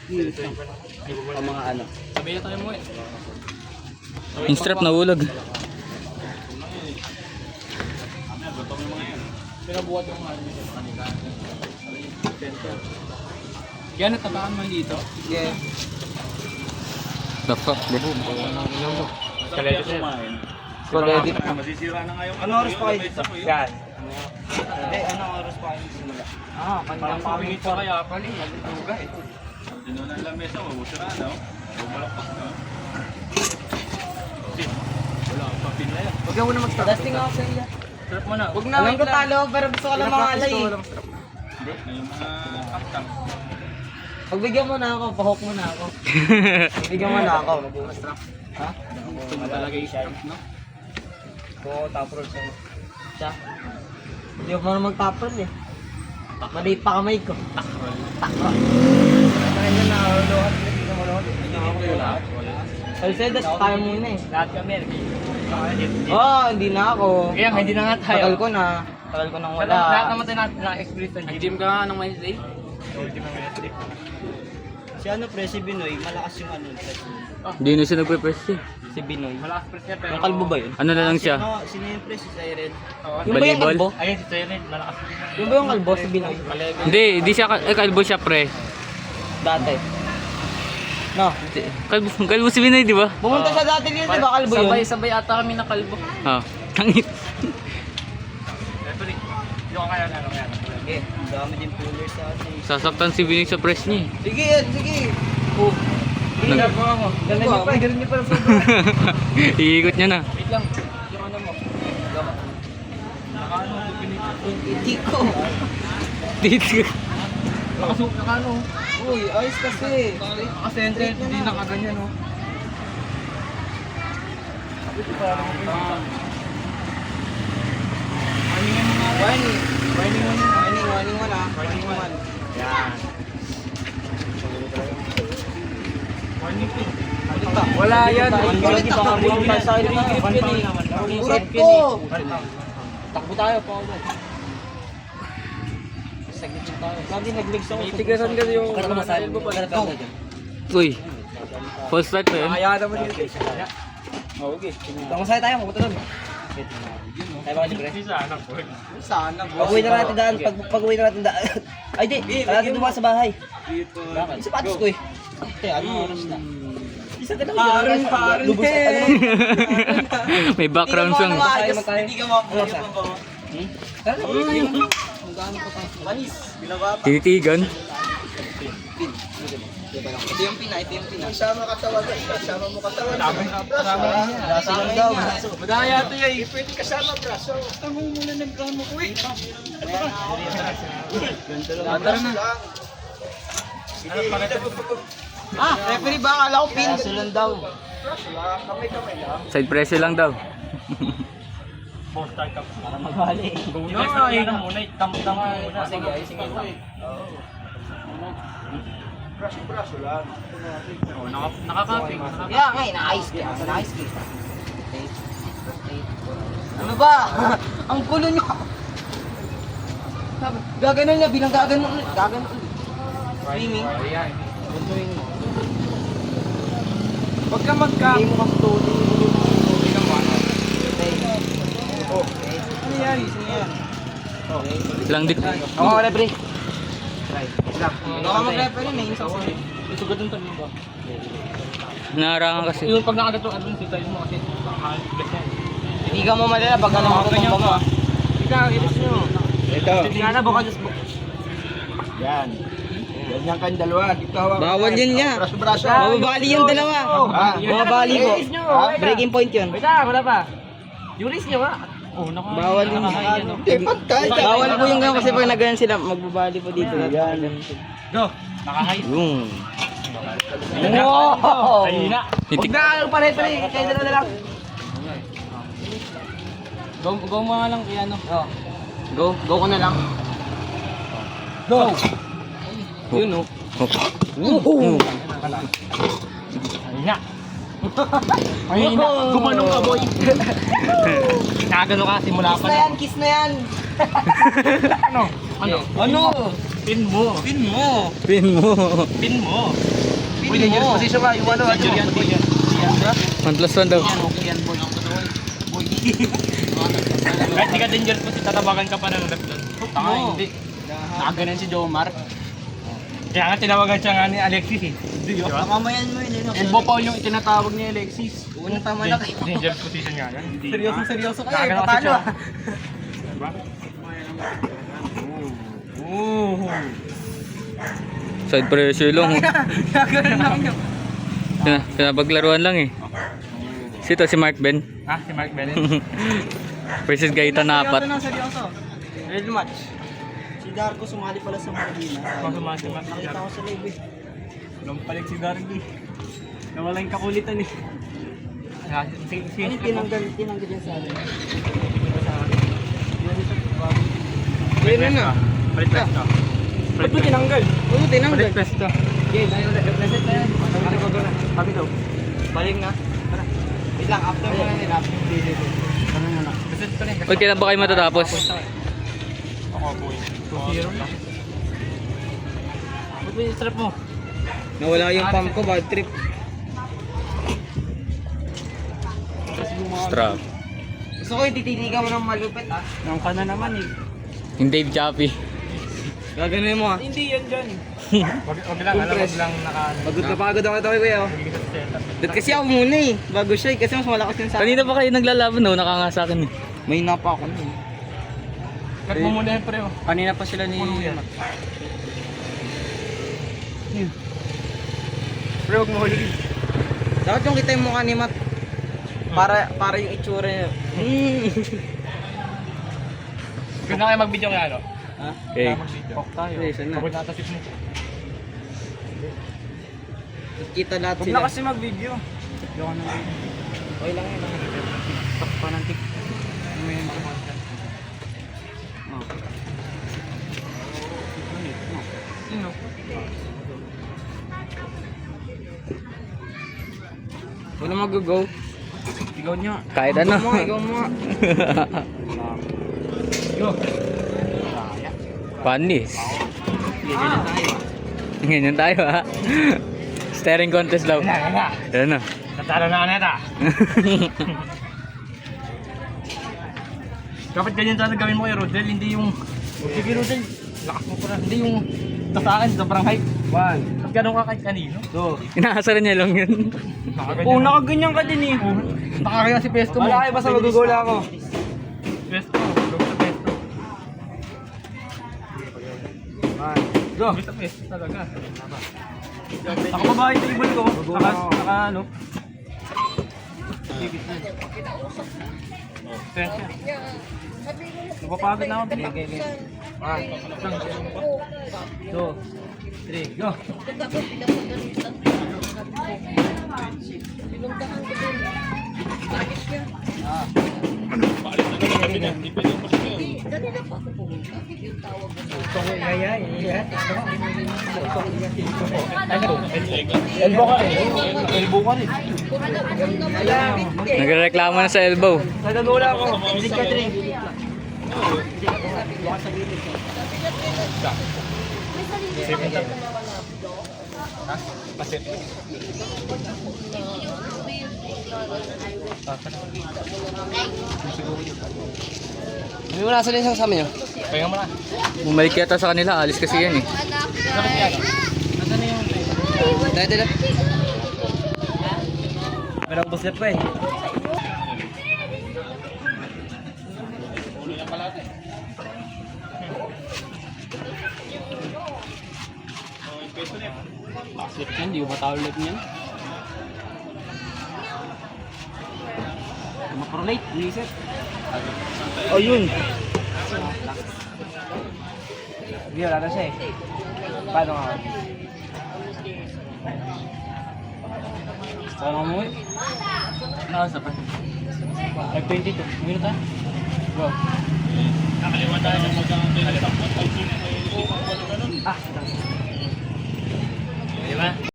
Ang mga ano. Sabi na tayo mo eh. Yung strap nahulog. Pinabuhat yung mga kanila. Yan, natabakan mo dito. Yeah. The fuck, bro? Spaghetti. Masisira na nga yung Ano oras pa kayo dito? Yan. Hindi, anong oras pa kayo simula? Parang pamingit ka kaya. Pali, nagtuga eh. Dino na lang mesa, mabusira na. Bumalakpak na. Wala ang papin na yan. Huwag ka muna mag-stop. Testing ako sa iya. Strap mo na. Huwag na, alam ko talo, pero gusto ko lang mga alay. Hindi, na yung mga kaptang. Pagbigyan mo na ako, pahok mo na ako. Pagbigyan mo na ako. Ha? Gusto mo talaga yung strap, no? Oo, top roll siya. Siya? Hindi ako marunong mag-top roll eh. Maliit pa kamay ko. Top roll. Kaya na nahuluhan. Hindi ka marunong. Hindi ka marunong. Salsedas, tayo muna eh. Lahat kami, Oo, hindi na ako. Kaya hindi na nga tayo. Tagal ko na. Tagal ko nang wala. Lahat naman tayo na-experience ng Nag-gym ka nga ng Wednesday? Si ano pre, si Binoy, malakas yung ano. Hindi na siya nagpe-press eh. Si Binoy. Malakas press niya pero... Yung kalbo ba yun? Ano na lang siya? Sino yung pre, si Siren? Oo. Yung ba yung Volleyball? kalbo? Ayun, si Siren, malakas. Yung ba yung kalbo, si Binoy? Hindi kalbo siya pre. Dati. No. Kalbo si Binoy, di ba? Pumunta siya dati dito, di ba kalbo yun? Sabay ata kami na kalbo. Ah, tangit. Referee, yung kaya na kaya. Okay, dami din pullers sa atin. Sasaktan si Binoy sa press niya eh. Sige yan, sige. Oh. Nag- Ganun niyo pa, ganun niyo pa. Iikot niya na. Wait lang. Yung ano mo. Hindi ko. Dito. Nakano. Uy, ayos kasi. Naka-center, hindi nakaganyan oh. Warning one ah. Warning one. Yan. Wala yan. Ulit ako. Ulit ko. Takbo tayo pa ako. Lagi nag-legs ako. Itigasan kasi yung... Para masabi mo. Uy. Full start pa yun. Kaya naman yun. Okay. Masaya tayo, mabuto doon. Tayo ba kasi pre? Sana. Pag-uwi na natin daan, pag-uwi na natin daan. Ay di, natin dumaan sa bahay. Bakit? Sapatos ko eh. Ano oras na? Isa ka lang. Lubos na. May background song. Hindi ka makakuha pa. Tara na, uwi tayo. Manis. Binababa. Tinitigan. Ito yung pina, ito yung pina. Kasama katawan guys, kasama mo katawan. Kasama daw. Madaya ito yun. Pwede kasama braso. Tamo muna ng braso mo ko eh. Tara na. Referee ba? Akala ko pin. Kaso lang daw. Kamay-kamay lang. Side pressure lang daw. Para magbali. No, ayun na muna. Tam-tam muna. Sige, ayusin ko. Braso lang. Nakakaping. Yeah, ngay, na-ice ka. Na-ice ka. Ano ba? Ang kulo niyo. Gaganon niya, bilang gaganon ulit. Gaganon ulit. Swimming. Ayan. Gantuin mo. Huwag ka magka... Hindi mo kasi tuloy. Okay ka mo. Okay. Ano yan? Ano yan? Okay. Lang dit. Oo, referee. Try. Baka mag-referee na yung sasawin. Isugad ng tabi ba? Naharangan kasi. Yung pag nakagat yung advance dito, yung mga kasi nakahalit yan. Hindi ka mo malala pag ano mo Ganyan ba mo. Ikaw, ilis nyo. Ito. Tingnan na baka just Yan. Ganyan kayong dalawa. Dito hawak. Bawal yun niya. Braso-braso. Mababali yung dalawa. Ah. Mababali po. Breaking point yun. Wait ah, wala pa. Yung risk nyo ha. Oh, Bawal yung Hindi, pantay. Bawal po yung gano'n kasi pag nagano sila, magbabali po dito. Yan. Go. Naka-high. Yung. Wow! Ayun na. Titik. Pare-pare, kayo dalawa na lang. Go mo nga lang kaya ano. Go ko na lang. Go. Yun oh. Oh. Ayun na. Ay, gumanong ka, boy. Nakagano ka, simula Kiss pa na yan, kiss na yan. Ano? Ano? Ano? Pin mo. Pin mo. Pin mo. Pin Uy, dangerous mo. position ka. Iwan o. Danger yan, boy. Yan. 1+1 daw. Yan, okay yan, boy. Boy. Kahit di ka dangerous position, tatabagan ka pa ng left doon. Taka, hindi. Nakaganan si Jomar. Kaya nga tinawagan siya nga ni Alexis eh. Di ba? Mamamayan mo yun. Elbow Paul yung itinatawag ni Alexis. Unang tama na kayo. Dangerous position nga yan. Seryoso ka eh. Nakagano kasi Patalo siya. ah. Diba? Side pressure lang. Gagawin lang yun. Pinapaglaruan lang eh. Sito si Mark Ben. Ha? Si Mark Bennett? Versus Gaetan na apat. Seryoso. Real match. Si Darko sumali pala sa Marikina. Kung sumasi Mark Nakita ko sa live eh. Walang palig si Darby. Nawala yung kakulitan eh. Ano tinanggal yan sa akin? Yun na. Palit pesto. Ba't mo tinanggal? Oo, tinanggal. Palit pesto. Okay, reset na yan. Sabi daw. Balik na. Tara. Wait lang, after mo na nila. Ano muna? Reset ko na eh. Uy, kailan ba kayo matatapos? Ako, boy. 2-0 na. Ba't mo yung strap mo? Nawala yung pump ko, bad trip. Strap. Gusto ko yung tititigan mo ng malupit ah. Nang ka na naman eh. Yung Dave Chappie. Gaganunin mo ah. Hindi yan dyan. Wag lang, alam, wag lang naka... Pagod na pagod ako ito kuya. Dahil kasi ako muna eh. Bago siya eh. Kasi mas malakas yun sa akin. Kanina pa kayo naglalaban no? Nakanga sa akin eh. May napa ako nun. Cut mo muna yung pre oh. Kanina pa sila ni... Puno yan. Pre, huwag mo huligin. Dapat yung kita yung mukha ni Matt. Para yung itsura niya. Gusto na kayo mag-video kaya ano? Ha? Okay. Mag-video. Talk tayo. Sige, saan na? Pagod natasip mo. Kita lahat Huwag sila. na kasi mag-video. Yung ano video. Okay lang yun. Stop pa ng tik. May mga content. Sino? Wala mag-go. Ikaw niya. Kahit ano. Ikaw mo. Yo. Panis. Ganyan tayo. Ganyan tayo ha. Staring contest daw. Kaya. Yan na. Natalo na ako neta. Dapat ganyan talaga gawin mo kay Rodel, hindi yung... Sige Rodel, lakas mo pa hindi yung... Ito sa akin, sobrang hype. 1. At ganun ka kahit kanino. 2. Inaasaran niya lang yun. Oo, nakaganyan ka din eh. Nakakaya si Pesto mo. Wala kayo, basta mag-goal ako. Pesto, go sa Pesto. Go. Sa Pesto talaga. Nakababahay table ko. Naka ano. Tensya. Napapagod na ako. Binigay. 1, 2, 3, go. Elbow ka rin. Elbow ka rin. Nagreklamo na sa elbow. Nagagula ako. Hindi ka drink. Hindi mo nasa din sa kasama niyo? Pahinga mo na. Bumalik yata sa kanila. Alis kasi yan eh. Sarap yan. Nasaan na yung... Dahil. Pero ubos na pa eh. Slip yan, di ko matawag niyan. Maprolate, inisip. Oh, yun. Hindi, wala na siya eh. Paano nga? Paano mo eh? Nakasa pa. 5:22. Minute ha? Go. Nakaliwa tayo ng mag-ang. Ah, di ba?